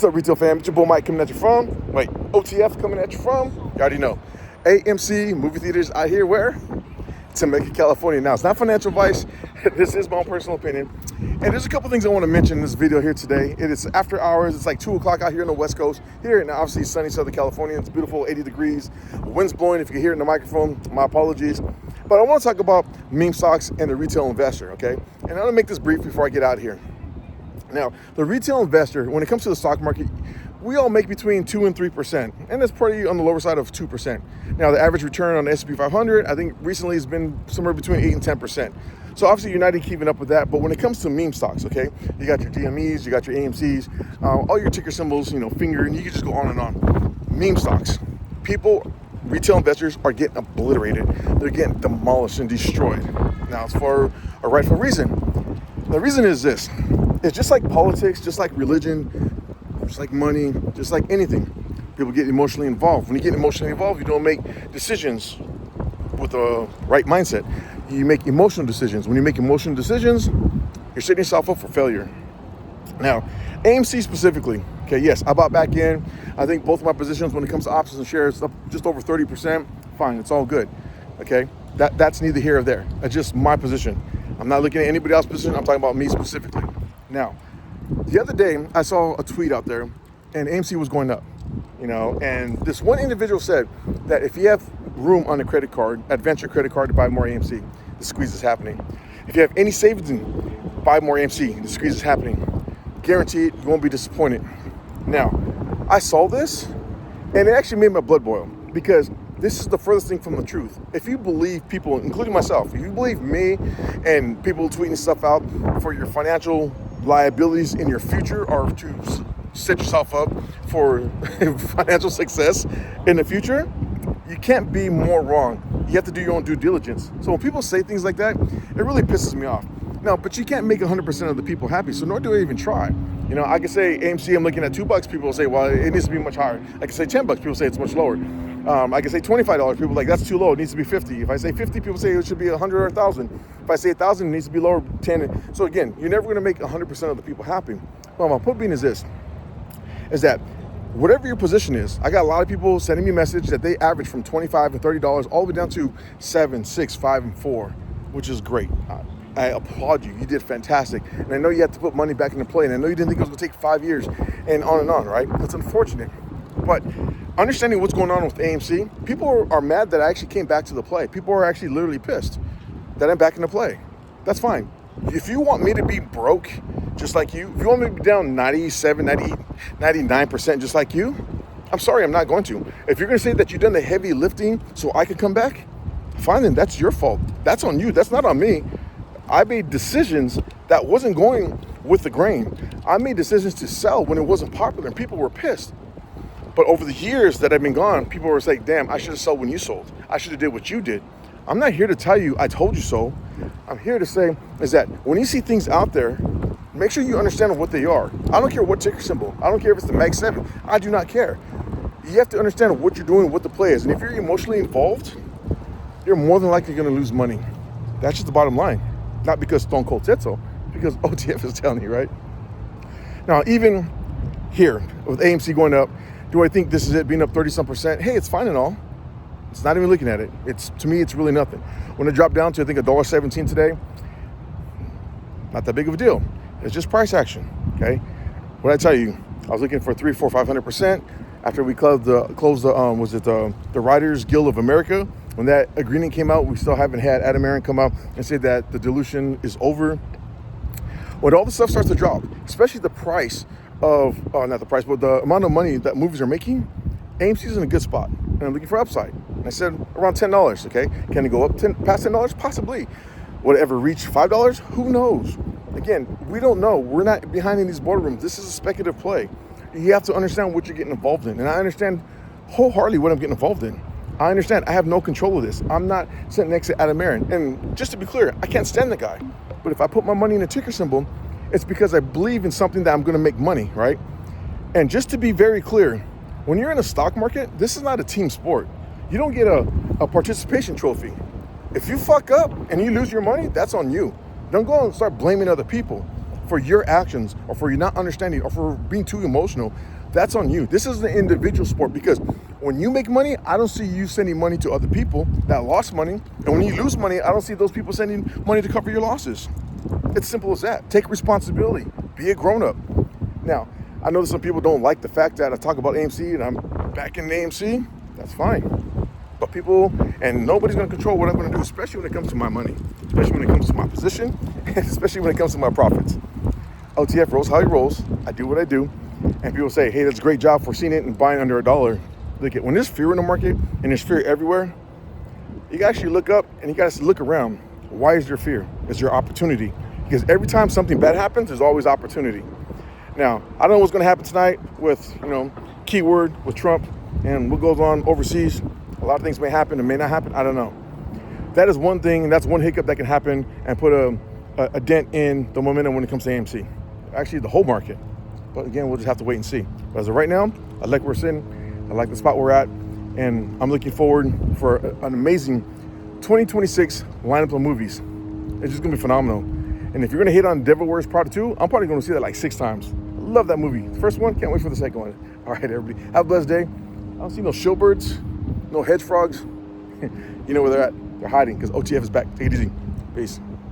What's up, retail fam? It's your boy Mike coming at you from, OTF coming at you from, you already know, AMC movie theaters out here where? Temecula, California. Now, it's not financial advice. This is my own personal opinion. And there's a couple things I want to mention in this video here today. It is after hours. It's like 2 o'clock out here on the West Coast. Here in obviously sunny Southern California. It's beautiful, 80 degrees. Wind's blowing. If you can hear it in the microphone, my apologies. But I want to talk about meme stocks and the retail investor, okay? And I'm going to make this brief before I get out of here. Now, the retail investor, when it comes to the stock market, we all make between 2 and 3%, and that's pretty on the lower side of 2%. Now, the average return on the S&P 500, I think recently has been somewhere between 8 and 10%. So obviously, you're not keeping up with that. But when it comes to meme stocks, okay, you got your DMEs, you got your AMCs, all your ticker symbols, finger, and you can just go on and on. Meme stocks, retail investors are getting obliterated. They're getting demolished and destroyed. Now, it's for a rightful reason. The reason is this. It's just like politics, just like religion, just like money, just like anything. People get emotionally involved. When you get emotionally involved, you don't make decisions with a right mindset. You make emotional decisions. When you make emotional decisions, you're setting yourself up for failure. Now, AMC specifically, okay, yes, I bought back in. I think both of my positions when it comes to options and shares, up just over 30%. Fine, it's all good, okay? That's neither here or there. That's just my position. I'm not looking at anybody else's position. I'm talking about me specifically. Now, the other day, I saw a tweet out there, and AMC was going up, and this one individual said that if you have room on a credit card, adventure credit card to buy more AMC, the squeeze is happening. If you have any savings in, buy more AMC, the squeeze is happening. Guaranteed, you won't be disappointed. Now, I saw this, and it actually made my blood boil, because this is the furthest thing from the truth. If you believe people, including myself, if you believe me and people tweeting stuff out for your financial liabilities in your future or to set yourself up for financial success in the future, you can't be more wrong. You have to do your own due diligence. So when people say things like that, it really pisses me off. Now, but you can't make 100% of the people happy, so nor do I even try. I can say AMC, I'm looking at $2. People will say, well, it needs to be much higher. I can say $10. People say it's much lower. I can say $25. People are like, that's too low. It needs to be 50. If I say 50, people say it should be 100 or 1,000. If I say 1,000, it needs to be lower, 10. So again, you're never going to make 100% of the people happy. Well, my point being is this, is that whatever your position is, I got a lot of people sending me a message that they average from $25 and $30 all the way down to $7, $6, $5, and $4, which is great. I applaud you. You did fantastic. And I know you had to put money back into play, and I know you didn't think it was going to take 5 years and on, right? That's unfortunate. But understanding what's going on with AMC, people are mad that I actually came back to the play. People are actually literally pissed that I'm back in the play. That's fine. If you want me to be broke just like you, if you want me to be down 97, 98, 99% just like you, I'm sorry, I'm not going to. If you're going to say that you've done the heavy lifting so I could come back, fine, then that's your fault. That's on you. That's not on me. I made decisions that wasn't going with the grain. I made decisions to sell when it wasn't popular and people were pissed. But over the years that I've been gone, people were saying, damn, I should have sold when you sold. I should have did what you did. I'm not here to tell you I told you so. I'm here to say is that when you see things out there, make sure you understand what they are. I don't care what ticker symbol. I don't care if it's the Mag 7. I do not care. You have to understand what you're doing, what the play is. And if you're emotionally involved, you're more than likely going to lose money. That's just the bottom line. Not because Stone Cold said so, because OTF is telling you, right? Now, even here with AMC going up, do I think this is it being up 30-some%? Hey, it's fine and all. It's not even looking at it. To me, it's really nothing. When it dropped down to, I think, $1.17 today, not that big of a deal. It's just price action, okay? What I tell you, I was looking for 300, 400, 500%. After we closed the Writers Guild of America, when that agreement came out, we still haven't had Adam Aaron come out and say that the dilution is over. When all the stuff starts to drop, especially the price of, not the price, but the amount of money that movies are making, AMC's in a good spot, and I'm looking for upside. And I said around $10, okay? Can it go up past $10? Possibly. Would it ever reach $5? Who knows? Again, we don't know. We're not behind in these boardrooms. This is a speculative play. You have to understand what you're getting involved in. And I understand wholeheartedly what I'm getting involved in. I understand. I have no control of this. I'm not sitting next to Adam Aaron. And just to be clear, I can't stand the guy. But if I put my money in a ticker symbol, it's because I believe in something that I'm going to make money, right? And just to be very clear, when you're in a stock market, this is not a team sport. You don't get a participation trophy. If you fuck up and you lose your money, that's on you. Don't go and start blaming other people. for your actions or for you not understanding or for being too emotional, that's on you. This is an individual sport because when you make money, I don't see you sending money to other people that lost money. And when you lose money, I don't see those people sending money to cover your losses. It's simple as that. Take responsibility. Be a grown-up. Now, I know that some people don't like the fact that I talk about AMC and I'm back in AMC. That's fine. But people, and nobody's going to control what I'm going to do, especially when it comes to my money, especially when it comes to my position, and especially when it comes to my profits. OTF rolls how he rolls. I do what I do. And people say, hey, that's a great job for seeing it and buying under $1. Look at when there's fear in the market and there's fear everywhere, you can actually look up and you guys look around. Why is there fear? It's your opportunity. Because every time something bad happens, there's always opportunity. Now, I don't know what's going to happen tonight with, keyword with Trump and what goes on overseas. A lot of things may happen and may not happen. I don't know. That is one thing, and that's one hiccup that can happen and put a dent in the momentum when it comes to AMC. Actually, the whole market. But again, we'll just have to wait and see. But as of right now, I like where we're sitting. I like the spot we're at. And I'm looking forward for an amazing 2026 lineup of movies. It's just going to be phenomenal. And if you're going to hit on Devil Wears Prada 2, I'm probably going to see that like 6 times. I love that movie. The first one, can't wait for the second one. All right, everybody. Have a blessed day. I don't see no showbirds, no hedge frogs. You know where they're at. They're hiding because OTF is back. Take it easy. Peace.